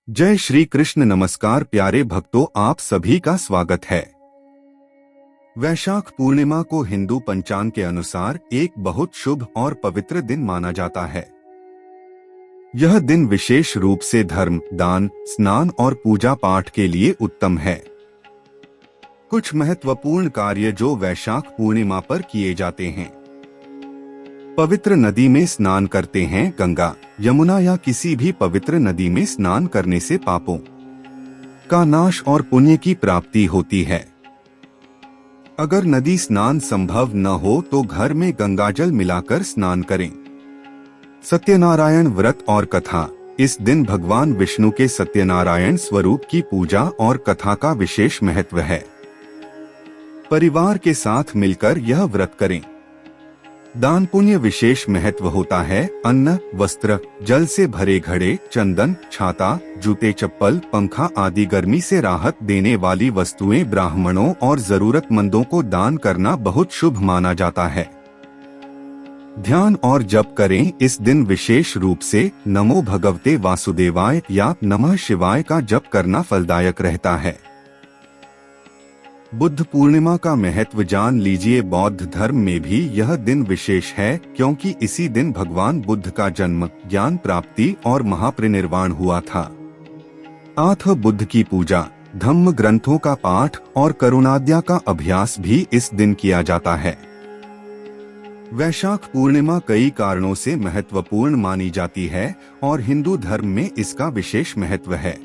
जय श्री कृष्ण। नमस्कार प्यारे भक्तों, आप सभी का स्वागत है। वैशाख पूर्णिमा को हिंदू पंचांग के अनुसार एक बहुत शुभ और पवित्र दिन माना जाता है। यह दिन विशेष रूप से धर्म, दान, स्नान और पूजा पाठ के लिए उत्तम है। कुछ महत्वपूर्ण कार्य जो वैशाख पूर्णिमा पर किए जाते हैं। पवित्र नदी में स्नान करते हैं। गंगा, यमुना या किसी भी पवित्र नदी में स्नान करने से पापों का नाश और पुण्य की प्राप्ति होती है। अगर नदी स्नान संभव न हो तो घर में गंगाजल मिलाकर स्नान करें। सत्यनारायण व्रत और कथा। इस दिन भगवान विष्णु के सत्यनारायण स्वरूप की पूजा और कथा का विशेष महत्व है। परिवार के साथ मिलकर यह व्रत करें। दान पुण्य विशेष महत्व होता है। अन्न, वस्त्र, जल से भरे घड़े, चंदन, छाता, जूते, चप्पल, पंखा आदि गर्मी से राहत देने वाली वस्तुएं ब्राह्मणों और जरूरतमंदों को दान करना बहुत शुभ माना जाता है। ध्यान और जप करें। इस दिन विशेष रूप से नमो भगवते वासुदेवाय या नमः शिवाय का जप करना फलदायक रहता है। बुद्ध पूर्णिमा का महत्व जान लीजिए। बौद्ध धर्म में भी यह दिन विशेष है क्योंकि इसी दिन भगवान बुद्ध का जन्म, ज्ञान प्राप्ति और महापरिनिर्वाण हुआ था। अतः बुद्ध की पूजा, धम्म ग्रंथों का पाठ और करुणाद्या का अभ्यास भी इस दिन किया जाता है। वैशाख पूर्णिमा कई कारणों से महत्वपूर्ण मानी जाती है और हिंदू धर्म में इसका विशेष महत्व है।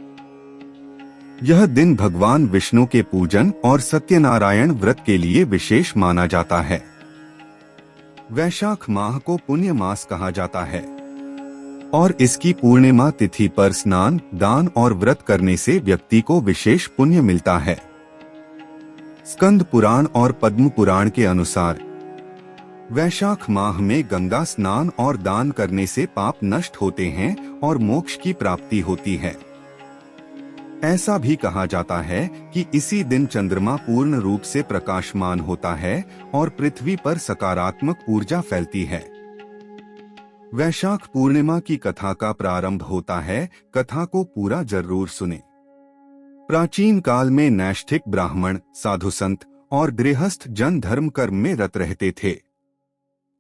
यह दिन भगवान विष्णु के पूजन और सत्यनारायण व्रत के लिए विशेष माना जाता है। वैशाख माह को पुण्य मास कहा जाता है और इसकी पूर्णिमा तिथि पर स्नान, दान और व्रत करने से व्यक्ति को विशेष पुण्य मिलता है। स्कंद पुराण और पद्म पुराण के अनुसार वैशाख माह में गंगा स्नान और दान करने से पाप नष्ट होते हैं और मोक्ष की प्राप्ति होती है। ऐसा भी कहा जाता है कि इसी दिन चंद्रमा पूर्ण रूप से प्रकाशमान होता है और पृथ्वी पर सकारात्मक ऊर्जा फैलती है। वैशाख पूर्णिमा की कथा का प्रारंभ होता है। कथा को पूरा जरूर सुने। प्राचीन काल में नैष्ठिक ब्राह्मण, साधु संत और गृहस्थ जन धर्म कर्म में रत रहते थे।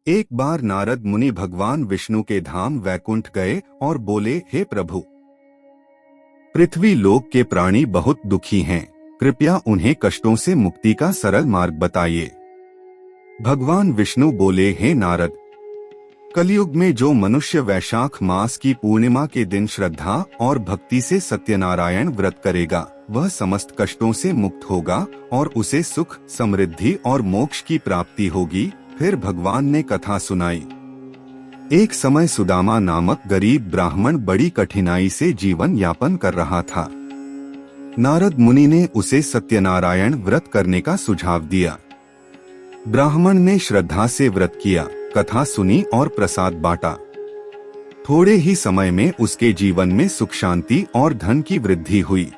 एक बार नारद मुनि भगवान विष्णु के धाम वैकुंठ गए और बोले, हे प्रभु, पृथ्वी लोक के प्राणी बहुत दुखी हैं, कृपया उन्हें कष्टों से मुक्ति का सरल मार्ग बताइए। भगवान विष्णु बोले, हे नारद, कलयुग में जो मनुष्य वैशाख मास की पूर्णिमा के दिन श्रद्धा और भक्ति से सत्यनारायण व्रत करेगा, वह समस्त कष्टों से मुक्त होगा और उसे सुख, समृद्धि और मोक्ष की प्राप्ति होगी। फिर भगवान ने कथा सुनाई। एक समय सुदामा नामक गरीब ब्राह्मण बड़ी कठिनाई से जीवन यापन कर रहा था। नारद मुनि ने उसे सत्यनारायण व्रत करने का सुझाव दिया। ब्राह्मण ने श्रद्धा से व्रत किया, कथा सुनी और प्रसाद बांटा। थोड़े ही समय में उसके जीवन में सुख, शांति और धन की वृद्धि हुई।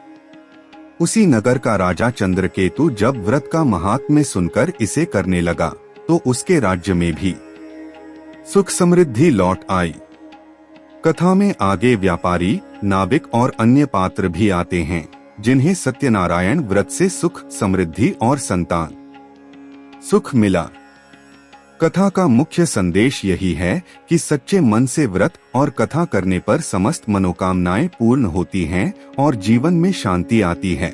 उसी नगर का राजा चंद्रकेतु जब व्रत का महात्म्य सुनकर इसे करने लगा तो उसके राज्य में भी सुख समृद्धि लौट आई। कथा में आगे व्यापारी, नाविक और अन्य पात्र भी आते हैं जिन्हें सत्यनारायण व्रत से सुख, समृद्धि और संतान सुख मिला। कथा का मुख्य संदेश यही है कि सच्चे मन से व्रत और कथा करने पर समस्त मनोकामनाएं पूर्ण होती हैं और जीवन में शांति आती है।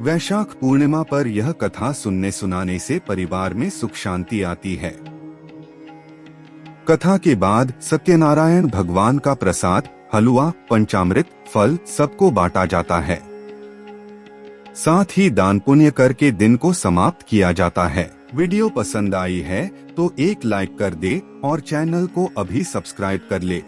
वैशाख पूर्णिमा पर यह कथा सुनने सुनाने से परिवार में सुख शांति आती है। कथा के बाद सत्यनारायण भगवान का प्रसाद, हलवा, पंचामृत, फल सबको बांटा जाता है। साथ ही दान पुण्य करके दिन को समाप्त किया जाता है। वीडियो पसंद आई है तो एक लाइक कर दे और चैनल को अभी सब्सक्राइब कर ले।